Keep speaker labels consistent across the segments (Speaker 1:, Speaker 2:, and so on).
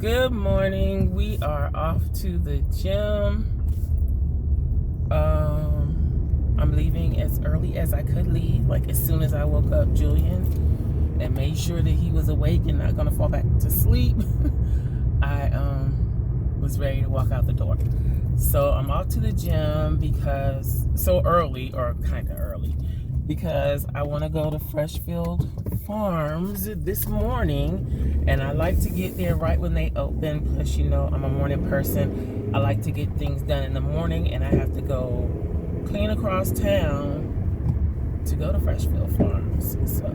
Speaker 1: Good morning. We are off to the gym. I'm leaving as early as I could leave, like as soon as I woke up Julian and made sure that he was awake and not gonna fall back to sleep. I was ready to walk out the door. So I'm off to the gym because so early, or kind of early, because I want to go to Freshfield Farms this morning, and I like to get there right when they open. Plus, you know, I'm a morning person. I like to get things done in the morning, and I have to go clean across town to go to Freshfield Farms. So,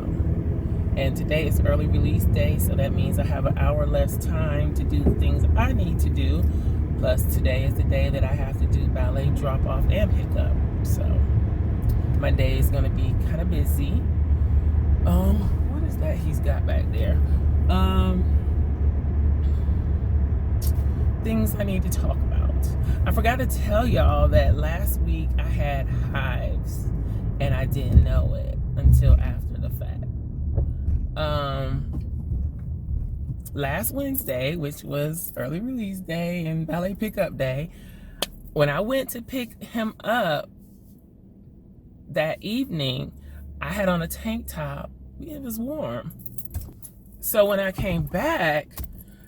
Speaker 1: and today is early release day, so that means I have an hour less time to do the things I need to do. Plus, today is the day that I have to do ballet drop off and pick up. So my day is going to be kind of busy. What is that he's got back there? Things I need to talk about. I forgot to tell y'all that last week I had hives and I didn't know it until after the fact. Last Wednesday, which was early release day and ballet pickup day, when I went to pick him up that evening, I had on a tank top. It was warm. So when I came back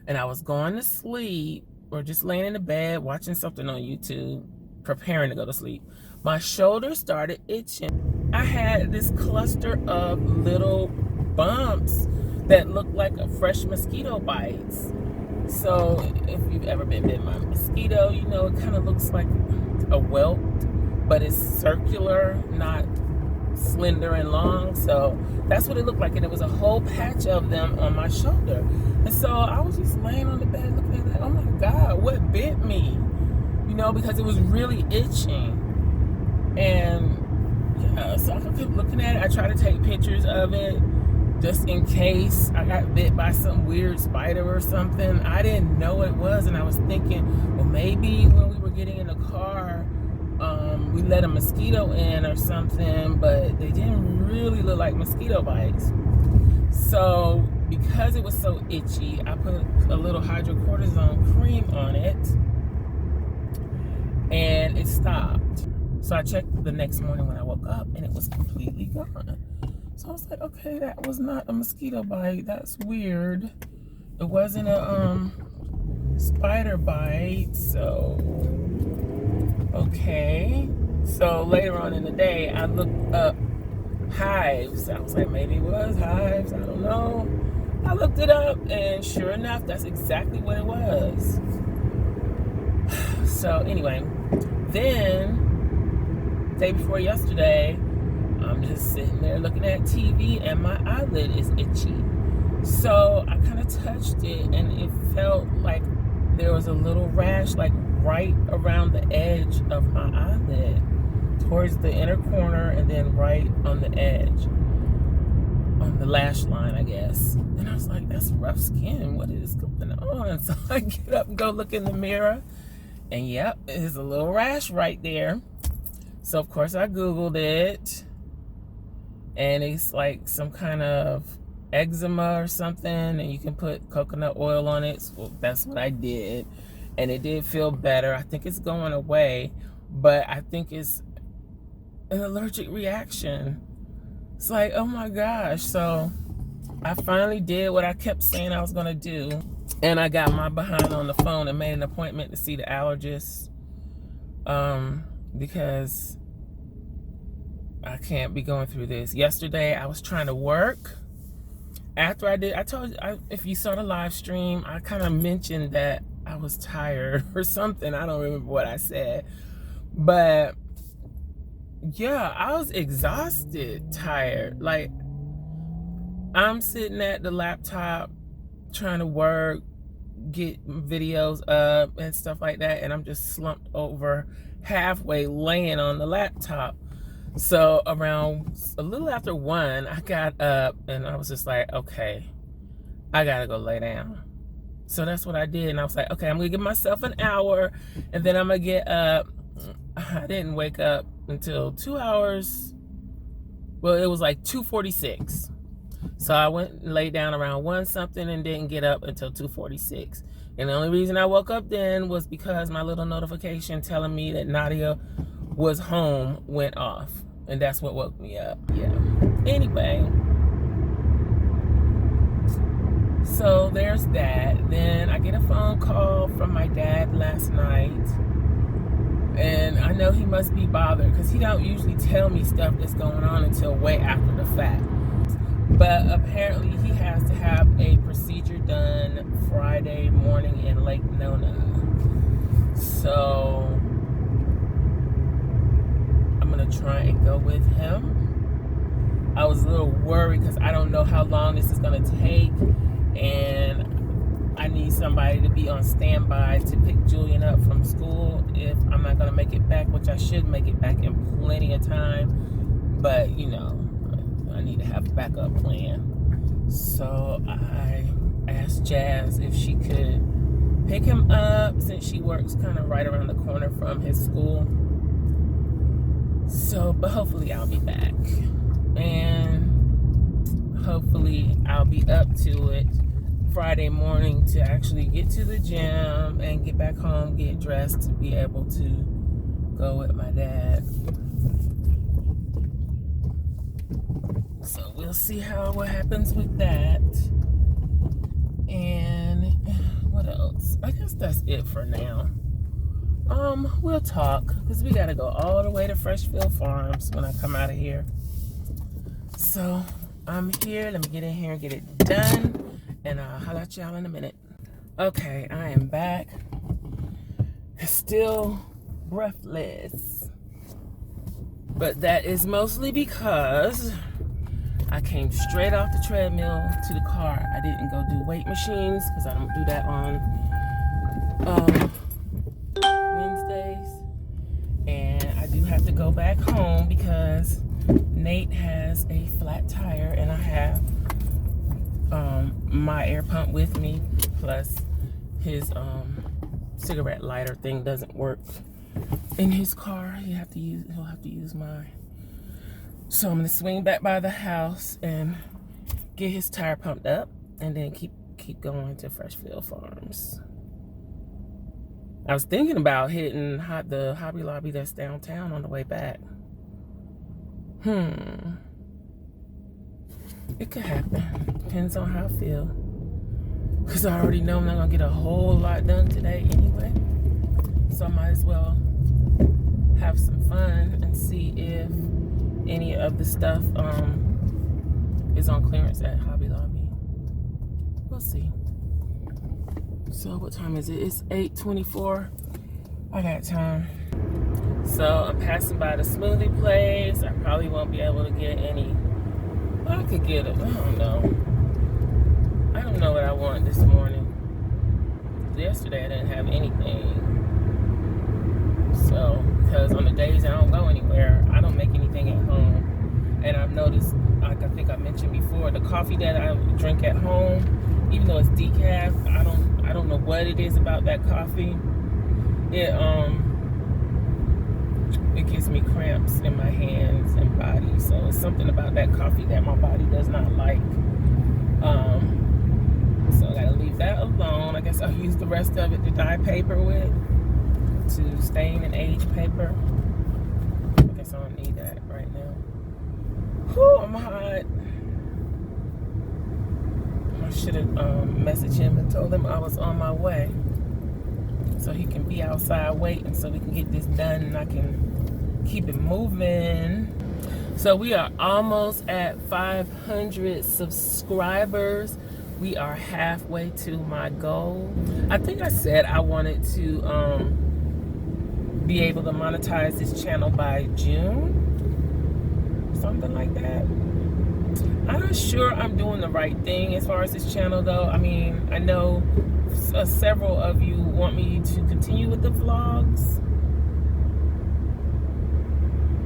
Speaker 1: and I was going to sleep or just laying in the bed watching something on YouTube, preparing to go to sleep, my shoulder started itching. I had this cluster of little bumps that looked like a fresh mosquito bites. So if you've ever been bitten by a mosquito, you know it kind of looks like a welt, but it's circular, not slender and long. So that's what it looked like, and it was a whole patch of them on my shoulder. And so I was just laying on the bed looking at that. Oh my God, what bit me? You know, because it was really itching. And yeah, so I kept looking at it. I tried to take pictures of it just in case I got bit by some weird spider or something. I didn't know what it was, and I was thinking, well, maybe when we were getting in the car, we let a mosquito in or something, but they didn't really look like mosquito bites. So because it was so itchy, I put a little hydrocortisone cream on it, and it stopped. So I checked the next morning when I woke up, and it was completely gone. So I was like, okay, that was not a mosquito bite. That's weird. It wasn't a spider bite. So okay. So later on in the day, I looked up hives. I was like, maybe it was hives. I don't know. I looked it up, and sure enough, that's exactly what it was. So anyway, then day before yesterday, I'm just sitting there looking at TV, and my eyelid is itchy. So I kind of touched it, and it felt like there was a little rash, like right around the edge of my eyelid, towards the inner corner, and then right on the edge, on the lash line, I guess. And I was like, that's rough skin. What is going on? So I get up and go look in the mirror, and yep, there's a little rash right there. So of course I Googled it, and it's like some kind of eczema or something, and you can put coconut oil on it. So that's what I did, and it did feel better. I think it's going away, but I think it's an allergic reaction. It's like, oh my gosh. So I finally did what I kept saying I was gonna do, and I got my behind on the phone and made an appointment to see the allergist, because I can't be going through this. Yesterday I was trying to work. After I told you, if you saw the live stream, I kind of mentioned that I was tired or something. I don't remember what I said, but yeah, I was exhausted, tired. Like, I'm sitting at the laptop trying to work, get videos up and stuff like that, and I'm just slumped over halfway laying on the laptop. So around a little after 1, I got up, and I was just like, okay, I gotta go lay down. So that's what I did, and I was like, okay, I'm gonna give myself an hour, and then I'm gonna get up. I didn't wake up until 2 hours. Well, it was like 2:46. So I went and laid down around 1 something and didn't get up until 2:46. And the only reason I woke up then was because my little notification telling me that Nadia was home went off. And that's what woke me up. Yeah. Anyway. So there's that. Then I get a phone call from my dad last night. And I know he must be bothered because he don't usually tell me stuff that's going on until way after the fact. But apparently he has to have a procedure done Friday morning in Lake Nona. So I'm going to try and go with him. I was a little worried because I don't know how long this is going to take. And I need somebody to be on standby to pick Julian up from school if I'm not going to make it back, which I should make it back in plenty of time. But, you know, I need to have a backup plan. So I asked Jazz if she could pick him up since she works kind of right around the corner from his school. So, but hopefully I'll be back. And hopefully I'll be up to it Friday morning to actually get to the gym and get back home, get dressed to be able to go with my dad. So we'll see what happens with that. And what else? I guess that's it for now. We'll talk because we gotta go all the way to Freshfield Farms when I come out of here. So I'm here. Let me get in here and get it done, and I'll holler at y'all in a minute. Okay, I am back. Still breathless, but that is mostly because I came straight off the treadmill to the car. I didn't go do weight machines because I don't do that on Wednesdays. And I do have to go back home because Nate has a flat tire and I have my air pump with me, plus his cigarette lighter thing doesn't work in his car. He'll have to use mine. So I'm gonna swing back by the house and get his tire pumped up and then keep going to Freshfield Farms. I was thinking about hitting the Hobby Lobby that's downtown on the way back. It could happen. Depends on how I feel. Because I already know I'm not going to get a whole lot done today anyway. So I might as well have some fun and see if any of the stuff is on clearance at Hobby Lobby. We'll see. So what time is it? It's 8:24. I got time. So I'm passing by the smoothie place. I probably won't be able to get any. Well, I could get it. I don't know. I don't know what I want this morning. Yesterday I didn't have anything. So, because on the days I don't go anywhere, I don't make anything at home. And I've noticed, like I think I mentioned before, the coffee that I drink at home, even though it's decaf, I don't know what it is about that coffee. It gives me cramps in my hands and body. So it's something about that coffee that my body does not like. So I gotta leave that alone. I guess I'll use the rest of it to dye paper with, to stain and age paper. I guess I don't need that right now. Whew, I'm hot. I should have messaged him and told him I was on my way, so he can be outside waiting so we can get this done and I can keep it moving. So we are almost at 500 subscribers. We are halfway to my goal. I think I said I wanted to be able to monetize this channel by June, something like that. I'm not sure I'm doing the right thing as far as this channel though. I mean, I know several of you want me to continue with the vlogs.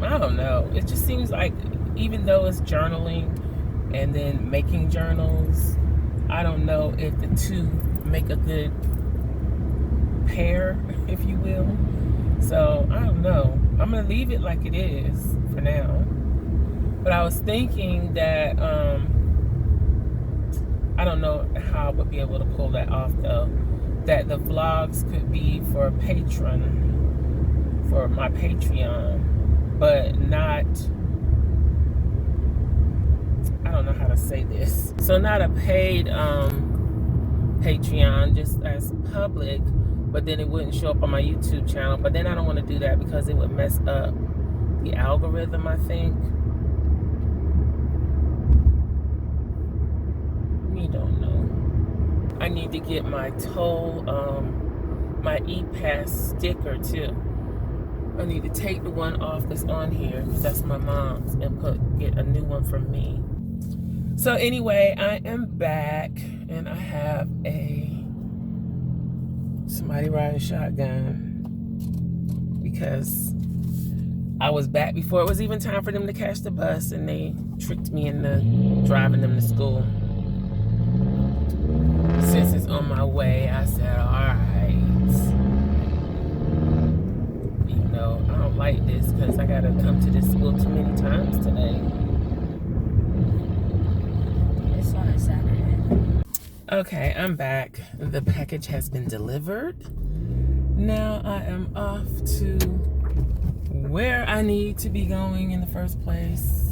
Speaker 1: I don't know. It just seems like even though it's journaling and then making journals, I don't know if the two make a good pair, if you will. So, I don't know. I'm going to leave it like it is for now. But I was thinking that, I don't know how I would be able to pull that off though. that the vlogs could be for my Patreon, but not, I don't know how to say this. So not a paid Patreon, just as public, but then it wouldn't show up on my YouTube channel. But then I don't want to do that because it would mess up the algorithm, I think. We don't know. I need to get my toll, my e-pass sticker too. I need to take the one off that's on here because that's my mom's and get a new one for me. So anyway, I am back and I have somebody riding shotgun because I was back before it was even time for them to catch the bus, and they tricked me into driving them to school. Since it's on my way, I said, all right. You know, I don't like this because I got to come to this school too many times today.
Speaker 2: It's on a Saturday.
Speaker 1: Okay, I'm back. The package has been delivered. Now I am off to where I need to be going in the first place.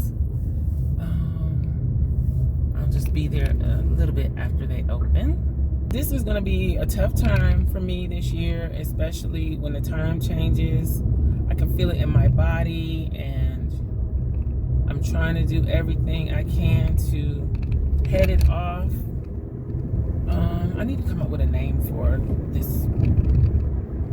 Speaker 1: I'll just be there a little bit after they open. This is going to be a tough time for me this year, especially when the time changes. I can feel it in my body, and I'm trying to do everything I can to head it off. I need to come up with a name for this,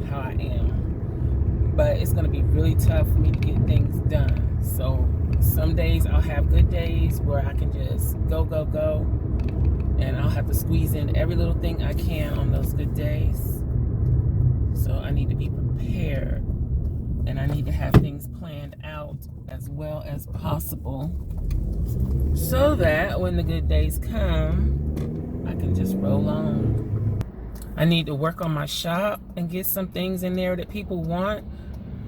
Speaker 1: how I am. But it's going to be really tough for me to get things done. So some days I'll have good days where I can just go. And I'll have to squeeze in every little thing I can on those good days. So I need to be prepared. And I need to have things planned out as well as possible, so that when the good days come, I can just roll on. I need to work on my shop and get some things in there that people want.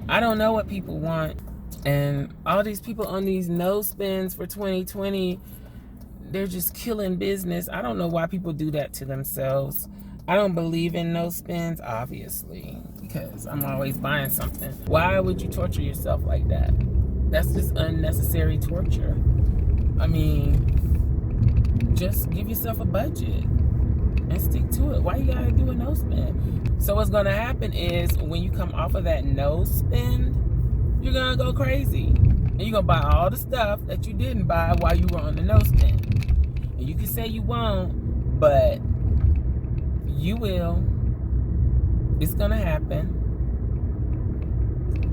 Speaker 1: I don't know what people want. And all these people on these no spends for 2020, they're just killing business. I don't know why people do that to themselves. I don't believe in no spends, obviously, because I'm always buying something. Why would you torture yourself like that? That's just unnecessary torture. I mean, just give yourself a budget and stick to it. Why you gotta do a no spend? So what's gonna happen is when you come off of that no spend, you're gonna go crazy. And you're gonna buy all the stuff that you didn't buy while you were on the no spend. And you can say you won't, but you will. It's gonna happen.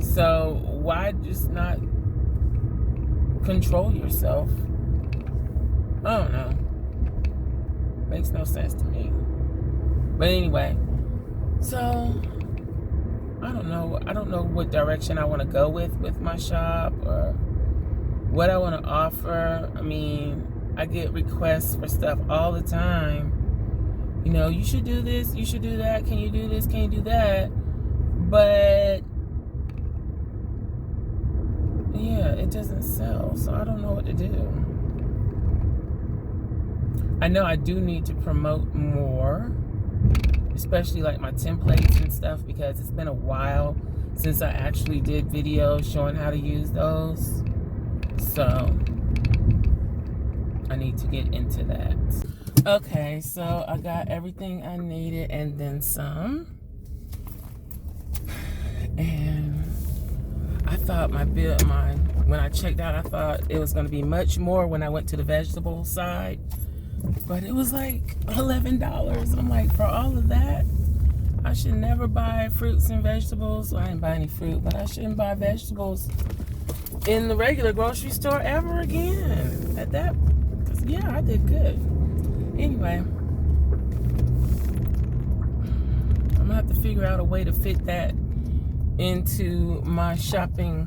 Speaker 1: So why just not control yourself? I don't know. Makes no sense to me. But anyway, so I don't know what direction I want to go with my shop or what I want to offer. I mean, I get requests for stuff all the time. You know, you should do this, you should do that, can you do this, can you do that? But yeah, it doesn't sell, so I don't know what to do. I know I do need to promote more, especially like my templates and stuff, because it's been a while since I actually did videos showing how to use those. So I need to get into that. Okay, so I got everything I needed and then some. And I thought when I checked out, I thought it was going to be much more when I went to the vegetable side. But it was like $11. I'm like, for all of that, I should never buy fruits and vegetables. Well, I didn't buy any fruit, but I shouldn't buy vegetables in the regular grocery store ever again. At that, because yeah, I did good. Anyway, I'm gonna have to figure out a way to fit that into my shopping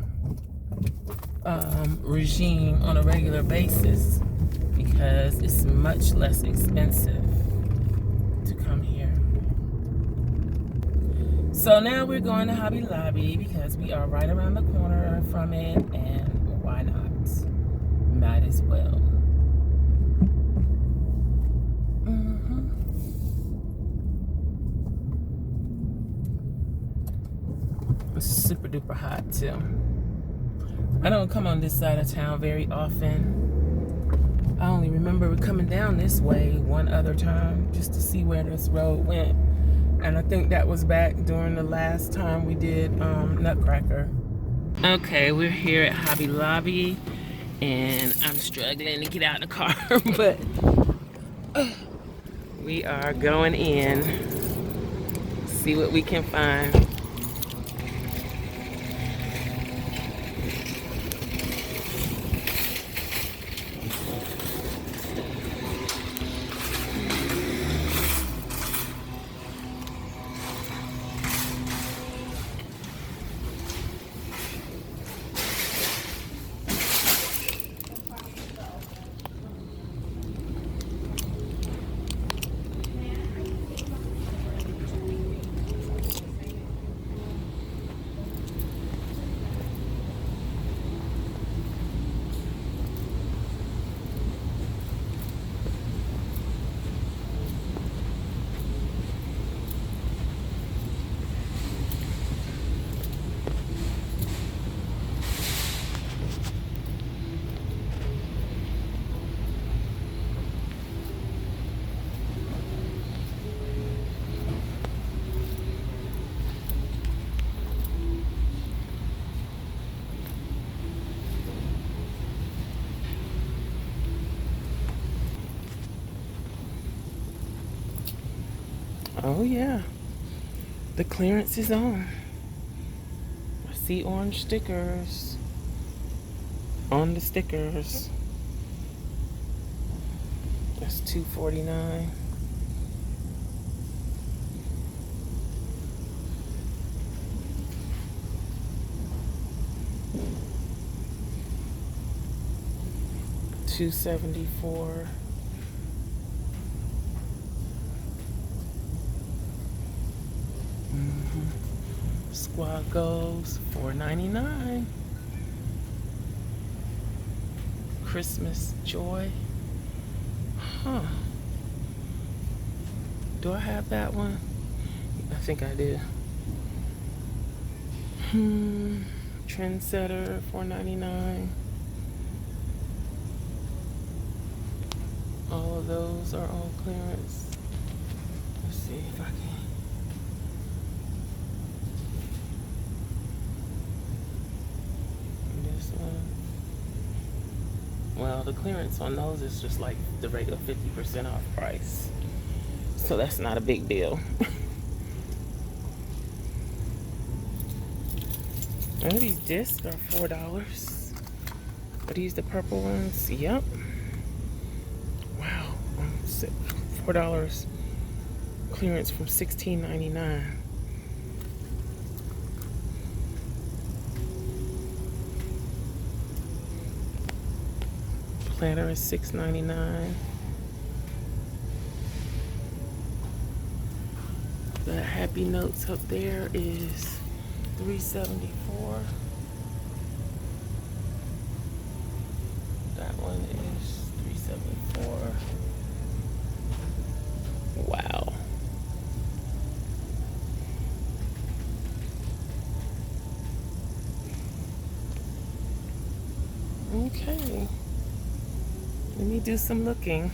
Speaker 1: regime on a regular basis, because it's much less expensive to come here. So now we're going to Hobby Lobby because we are right around the corner from it, and why not? Might as well. duper hot too. I don't come on this side of town very often. I only remember coming down this way one other time just to see where this road went. And I think that was back during the last time we did Nutcracker. Okay, we're here at Hobby Lobby and I'm struggling to get out of the car, but we are going in, see what we can find. Oh yeah, the clearance is on. I see orange stickers on the stickers. That's $2.49. $2.74. Squad goes $4.99. Christmas joy. Huh. Do I have that one? I think I do. Trendsetter, $4.99. All of those are on clearance. Let's see if I can. Well, the clearance on those is just like the regular 50% off price. So that's not a big deal. Oh, these discs are $4. Are these the purple ones? Yep. Wow. $4 clearance from $16.99. Planner is $6.99. The Happy Notes up there is $3.74. That one is $3.74. Wow. Okay. Let me do some looking.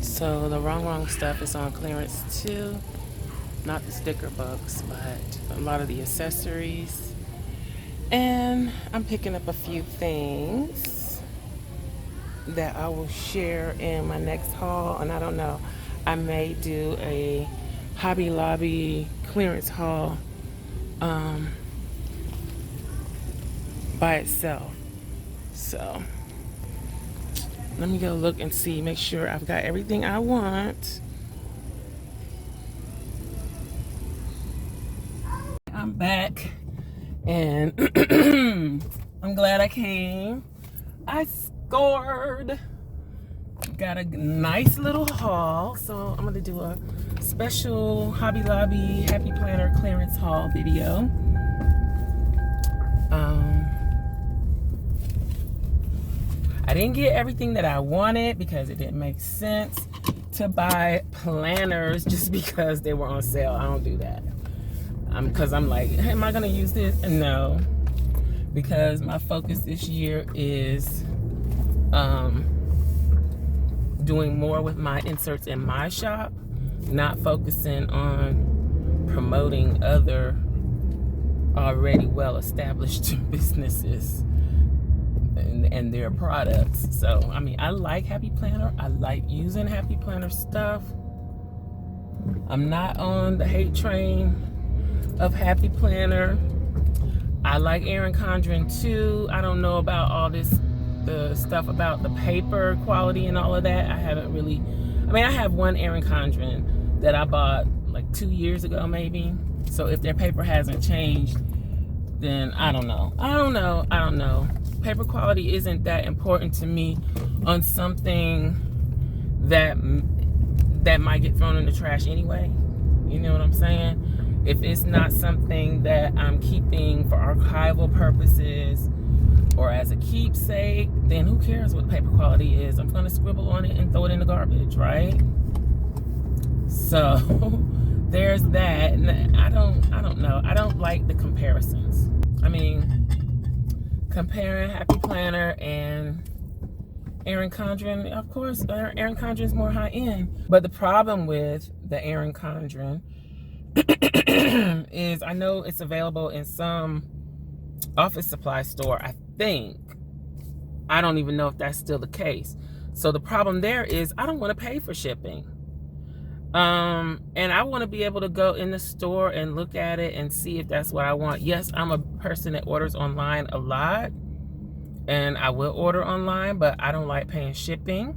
Speaker 1: So the wrong stuff is on clearance too. Not the sticker books, but a lot of the accessories. And I'm picking up a few things that I will share in my next haul. And I don't know, I may do a Hobby Lobby clearance haul by itself. So let me go look and see, make sure I've got everything I want. I'm back and I'm glad I came. I scored. Got a nice little haul. So I'm gonna do a special Hobby Lobby Happy Planner clearance haul video. I didn't get everything that I wanted because it didn't make sense to buy planners just because they were on sale. I don't do that. Because I'm like, hey, am I gonna use this? No, because my focus this year is doing more with my inserts in my shop, not focusing on promoting other already well-established businesses and their products. So, I mean, I like Happy Planner. I like using Happy Planner stuff. I'm not on the hate train of Happy Planner. I like Erin Condren too. I don't know about all this, the stuff about the paper quality and all of that. I haven't really, I mean, I have one Erin Condren that I bought like 2 years ago maybe. So if their paper hasn't changed, then I don't know. I don't know. Paper quality isn't that important to me on something that might get thrown in the trash anyway. You know what I'm saying? If it's not something that I'm keeping for archival purposes or as a keepsake, then who cares what paper quality is? I'm gonna scribble on it and throw it in the garbage, right? So there's that. And I don't know. I don't like the comparisons. I mean, comparing Happy Planner and Erin Condren, of course, Erin Condren is more high end. But the problem with the Erin Condren is I know it's available in some office supply store, I think. I don't even know if that's still the case. So the problem there is I don't want to pay for shipping. And I want to be able to go in the store and look at it and see if that's what I want. Yes, I'm a person that orders online a lot, and I will order online, but I don't like paying shipping.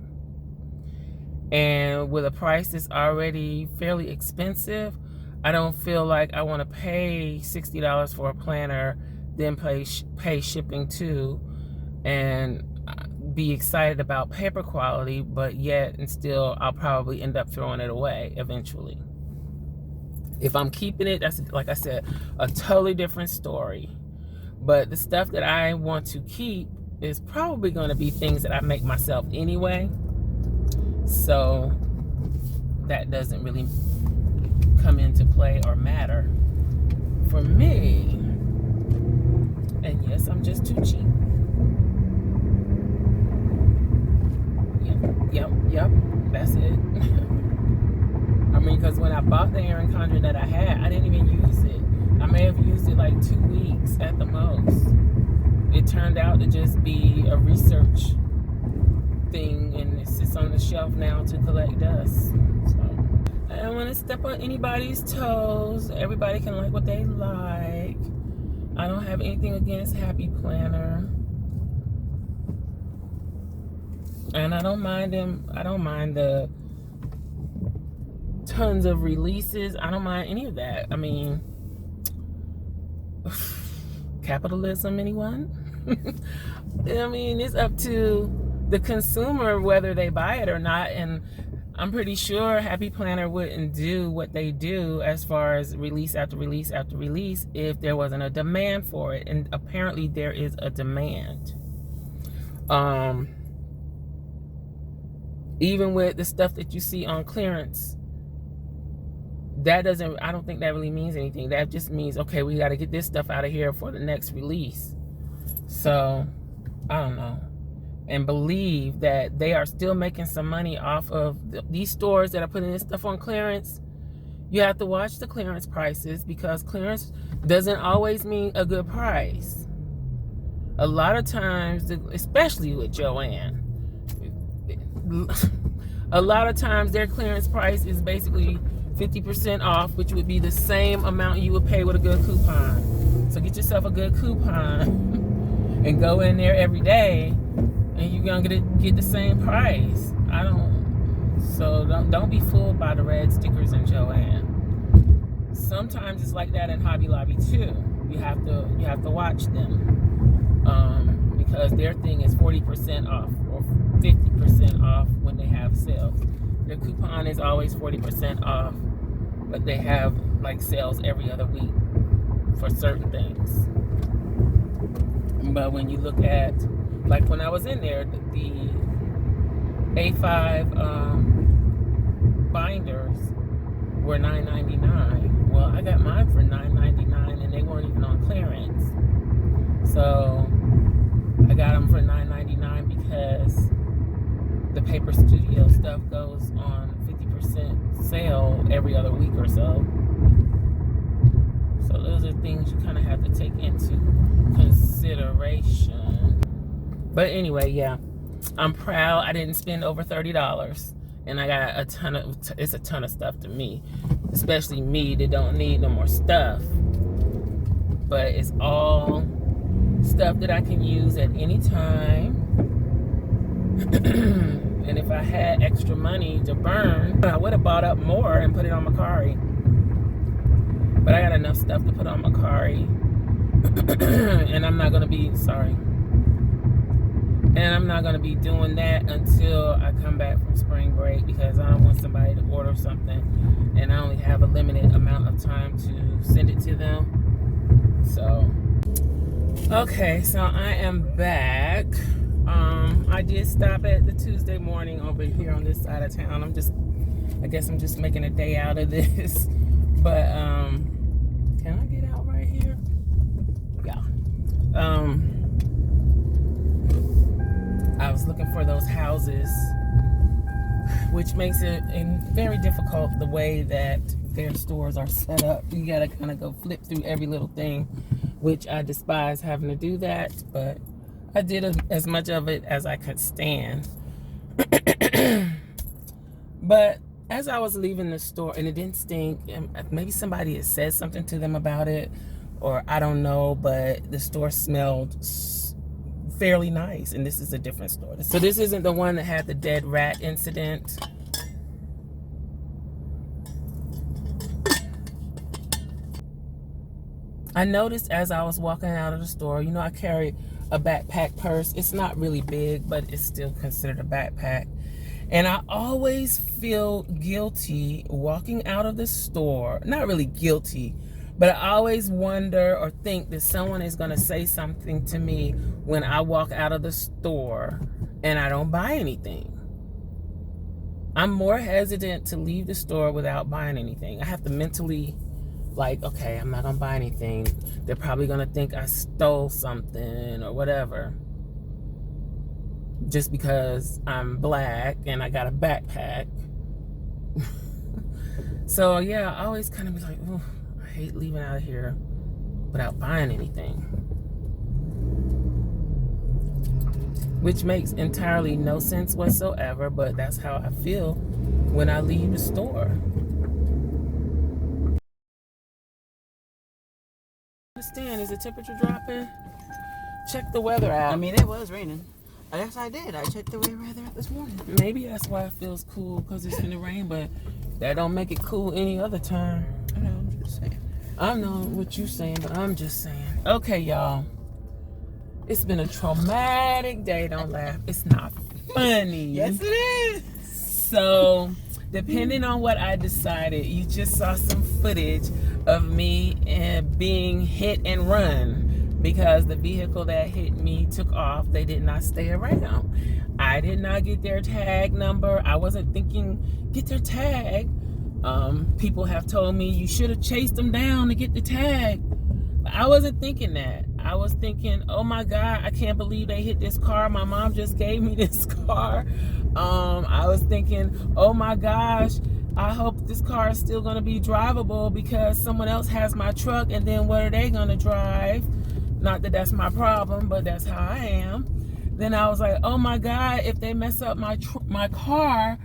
Speaker 1: And with a price that's already fairly expensive, I don't feel like I want to pay $60 for a planner, then pay shipping too, and be excited about paper quality, but yet and still I'll probably end up throwing it away eventually. If I'm keeping it, that's, like I said, a totally different story. But the stuff that I want to keep is probably going to be things that I make myself anyway. So that doesn't really come into play or matter for me. And yes, I'm just too cheap. Yep, that's it. I mean, because when I bought the Erin Condren that I had, I didn't even use it. I may have used it like 2 weeks at the most. It turned out to just be a research thing, and it sits on the shelf now to collect dust. So I don't want to step on anybody's toes. Everybody can like what they like. I don't have anything against Happy Planner. And I don't mind them. I don't mind the tons of releases. I don't mind any of that. I mean, capitalism, anyone? I mean, it's up to the consumer whether they buy it or not. And I'm pretty sure Happy Planner wouldn't do what they do as far as release after release after release if there wasn't a demand for it. And apparently there is a demand. Even with the stuff that you see on clearance, that doesn't, I don't think that really means anything. That just means, okay, we got to get this stuff out of here for the next release. So, I don't know. And believe that they are still making some money off of these stores that are putting this stuff on clearance. You have to watch the clearance prices, because clearance doesn't always mean a good price. A lot of times, especially with Joann, a lot of times their clearance price is basically 50% off, which would be the same amount you would pay with a good coupon. So get yourself a good coupon and go in there every day, and you're gonna get the same price. So don't be fooled by the red stickers in Joann. Sometimes it's like that in Hobby Lobby too. You have to watch them, because their thing is 40% off or 50% off when they have sales. Their coupon is always 40% off, but they have like sales every other week for certain things. But when you look at, like when I was in there, the A5 binders were $9.99. Well, I got mine for $9.99 and they weren't even on clearance. So I got them for $9.99 because the Paper Studio stuff goes on 50% sale every other week or so. So those are things you kind of have to take into consideration. But anyway, yeah, I'm proud I didn't spend over $30. And I got it's a ton of stuff to me. Especially me that don't need no more stuff. But it's all stuff that I can use at any time. And if I had extra money to burn, I would have bought up more and put it on Macari. But I got enough stuff to put on Macari. And I'm not going to be, and I'm not going to be doing that until I come back from spring break, because I don't want somebody to order something and I only have a limited amount of time to send it to them. So, okay, so I am back. I did stop at the Tuesday morning over here on this side of town. I guess I'm just making a day out of this. But, can I get out right here? Yeah. I was looking for those houses, which makes it very difficult the way that their stores are set up. You gotta kind of go flip through every little thing, which I despise having to do that, but I did as much of it as I could stand. But as I was leaving the store, and it didn't stink, and maybe somebody had said something to them about it, or I don't know, but the store smelled fairly nice. And this is a different store. So this isn't the one that had the dead rat incident. I noticed as I was walking out of the store, you know, I carry a backpack purse. It's not really big, but it's still considered a backpack. And I always feel guilty walking out of the store. Not really guilty, but I always wonder or think that someone is going to say something to me when I walk out of the store and I don't buy anything. I'm more hesitant to leave the store without buying anything. I have to mentally, like, okay, I'm not going to buy anything. They're probably going to think I stole something or whatever. Just because I'm black and I got a backpack. So, yeah, I always kind of be like, oh, I hate leaving out of here without buying anything. Which makes entirely no sense whatsoever, but that's how I feel when I leave the store. Understand, is the temperature dropping? Check the weather out.
Speaker 3: I mean, it was raining. Yes, I did. I checked the weather out this morning.
Speaker 1: Maybe that's why it feels cool, because it's in the rain, but that don't make it cool any other time.
Speaker 3: I know, I'm just saying.
Speaker 1: I know what you're saying, but I'm just saying. Okay, y'all. It's been a traumatic day. Don't laugh. It's not funny.
Speaker 3: Yes, it is.
Speaker 1: So, depending on what I decided, you just saw some footage of me being hit and run. Because the vehicle that hit me took off. They did not stay around. I did not get their tag number. I wasn't thinking, get their tag. People have told me you should have chased them down to get the tag. But I wasn't thinking that. I was thinking, oh my God, I can't believe they hit this car. My mom just gave me this car. I was thinking, oh my gosh, I hope this car is still going to be drivable because someone else has my truck, and then what are they going to drive? Not that that's my problem, but that's how I am. Then I was like, oh my God, if they mess up my car,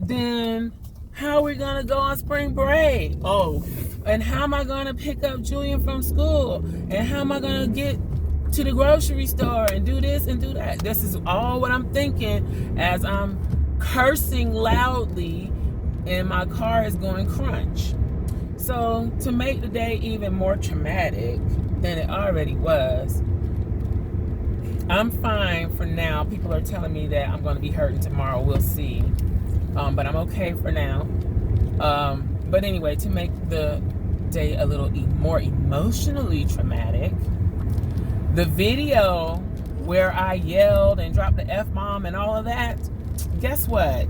Speaker 1: then how are we going to go on spring break? Oh, and how am I going to pick up Julian from school? And how am I going to get to the grocery store and do this and do that? This is all what I'm thinking as I'm cursing loudly and my car is going crunch. So to make the day even more traumatic than it already was, I'm fine for now. People are telling me that I'm going to be hurting tomorrow. We'll see. But I'm okay for now. But anyway, to make the day a little more emotionally traumatic, the video where I yelled and dropped the F-bomb and all of that, guess what?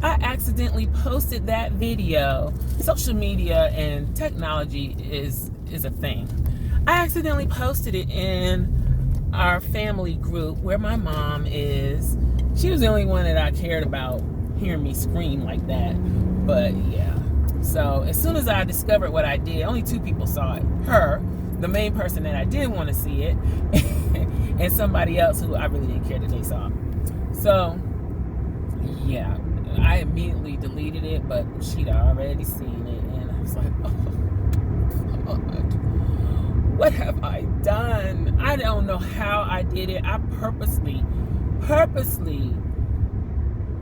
Speaker 1: I accidentally posted that video. Social media and technology is a thing. I accidentally posted it in our family group where my mom is. She was the only one that I cared about hearing me scream like that. But yeah. So as soon as I discovered what I did, only 2 people saw it. Her, the main person that I did want to see it, and somebody else who I really didn't care that they saw. So yeah, I immediately deleted it, but she'd already seen it, and I was like, oh God, what have I done? I don't know how I did it. I purposely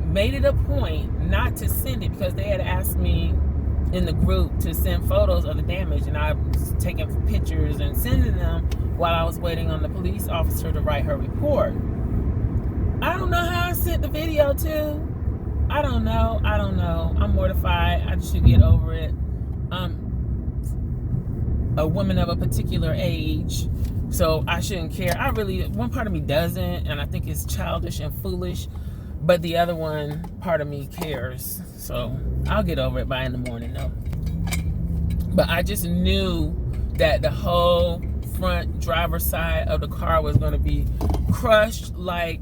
Speaker 1: made it a point not to send it because they had asked me in the group to send photos of the damage, and I was taking pictures and sending them while I was waiting on the police officer to write her report. I don't know how I sent the video to. I don't know. I'm mortified. I should get over it. I'm a woman of a particular age, so I shouldn't care. One part of me doesn't, and I think it's childish and foolish, but the other part of me cares. So I'll get over it by in the morning though. But I just knew that the whole front driver's side of the car was going to be crushed like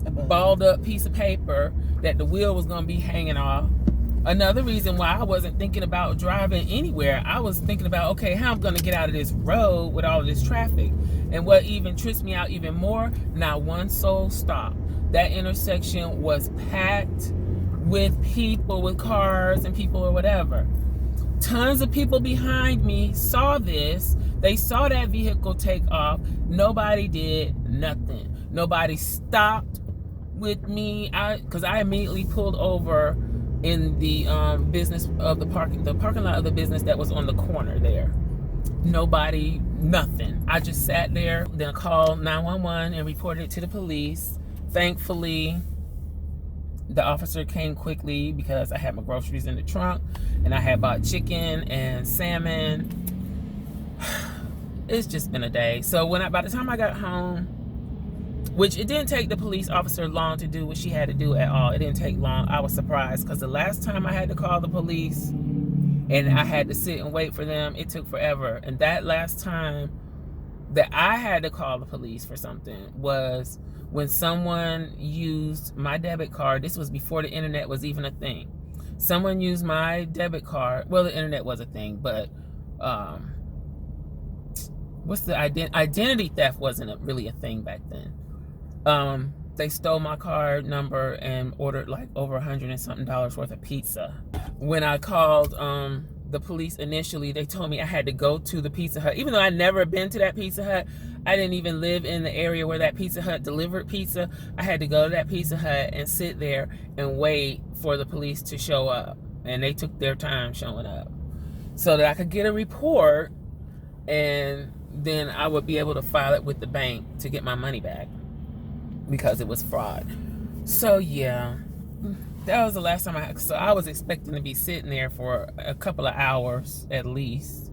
Speaker 1: a balled up piece of paper, that the wheel was going to be hanging off. Another reason why I wasn't thinking about driving anywhere, I was thinking about, okay, how I'm going to get out of this road with all of this traffic. And what even trips me out even more, not one soul stopped. That intersection was packed with people, with cars and people or whatever. Tons of people behind me saw this. They saw that vehicle take off. Nobody did nothing. Nobody stopped with me, because I immediately pulled over in the business of the parking lot of the business that was on the corner there. Nobody, nothing. I just sat there, then called 911 and reported it to the police. Thankfully, the officer came quickly because I had my groceries in the trunk and I had bought chicken and salmon. It's just been a day. So by the time I got home, which it didn't take the police officer long to do what she had to do at all. It didn't take long. I was surprised because the last time I had to call the police and I had to sit and wait for them, it took forever. And that last time that I had to call the police for something was when someone used my debit card. This was before the internet was even a thing. Someone used my debit card. Well, the internet was a thing, but identity theft wasn't really a thing back then. They stole my card number and ordered like over $100 and something worth of pizza. When I called the police initially, they told me I had to go to the Pizza Hut. Even though I'd never been to that Pizza Hut, I didn't even live in the area where that Pizza Hut delivered pizza. I had to go to that Pizza Hut and sit there and wait for the police to show up. And they took their time showing up so that I could get a report, and then I would be able to file it with the bank to get my money back because it was fraud. So yeah, that was the last time so I was expecting to be sitting there for a couple of hours at least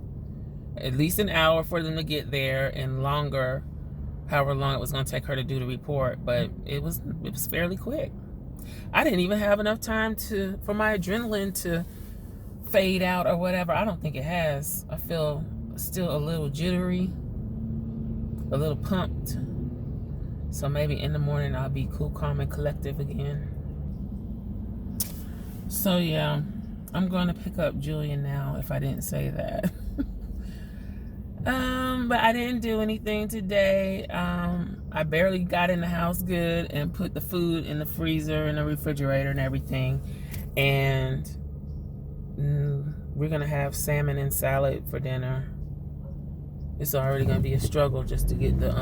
Speaker 1: an hour for them to get there, and longer, however long it was going to take her to do the report. But it was fairly quick. I didn't even have enough time for my adrenaline to fade out or whatever. I don't think it has. I feel still a little jittery, a little pumped. So maybe in the morning I'll be cool, calm, and collective again. So yeah, I'm going to pick up Julian now, if I didn't say that. But I didn't do anything today. I barely got in the house good and put the food in the freezer and the refrigerator and everything. And we're going to have salmon and salad for dinner. It's already going to be a struggle just to get the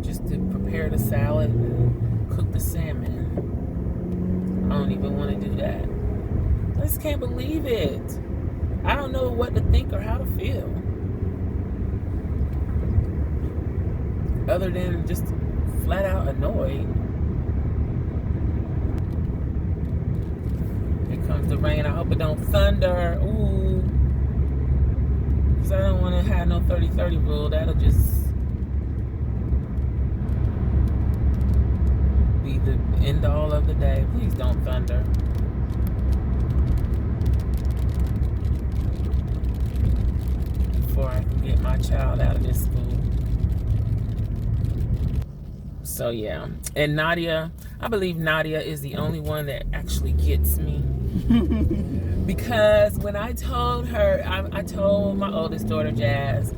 Speaker 1: just to prepare the salad and cook the salmon. I don't even want to do that. I just can't believe it. I don't know what to think or how to feel, other than just flat out annoyed. Here comes the rain. I hope it don't thunder. Ooh, because I don't want to have no 30-30 rule. That'll just end all of the day. Please don't thunder. Before I can get my child out of this school. So yeah, and Nadia, I believe Nadia is the only one that actually gets me. Because when I told her, I told my oldest daughter Jazz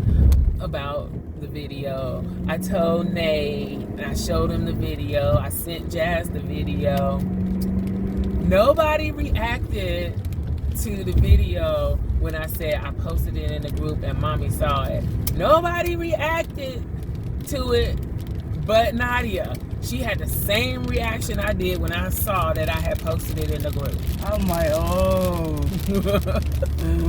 Speaker 1: about the video. I told Nay, and I showed him the video. I sent Jazz the video. Nobody reacted to the video when I said I posted it in the group and Mommy saw it. Nobody reacted to it but Nadia. She had the same reaction I did when I saw that I had posted it in the group.
Speaker 2: I'm like, oh.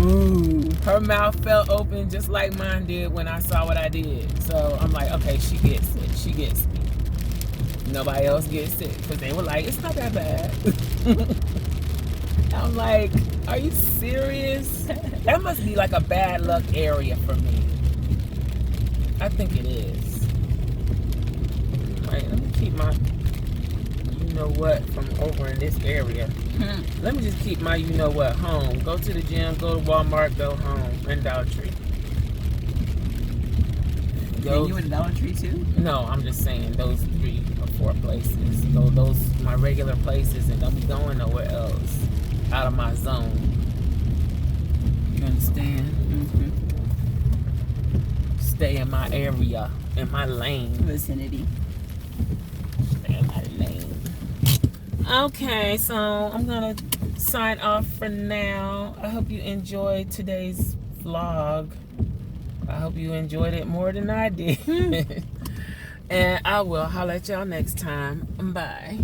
Speaker 1: Ooh. Her mouth fell open just like mine did when I saw what I did. So I'm like, okay, she gets it. She gets me. Nobody else gets it. Because they were like, it's not that bad. I'm like, are you serious? That must be like a bad luck area for me. I think it is. All right, let me keep my you-know-what from over in this area. Let me just keep my you-know-what home. Go to the gym, go to Walmart, go home, and Dollar Tree.
Speaker 2: And you in Dollar Tree too?
Speaker 1: No, I'm just saying those 3 or 4 places. Those my regular places, and don't be going nowhere else out of my zone. You understand?
Speaker 2: Mm-hmm.
Speaker 1: Stay in my area, in my lane.
Speaker 2: Vicinity.
Speaker 1: Stay in my lane. Okay, so I'm gonna sign off for now. I hope you enjoyed today's vlog. I hope you enjoyed it more than I did. And I will holler at y'all next time. Bye.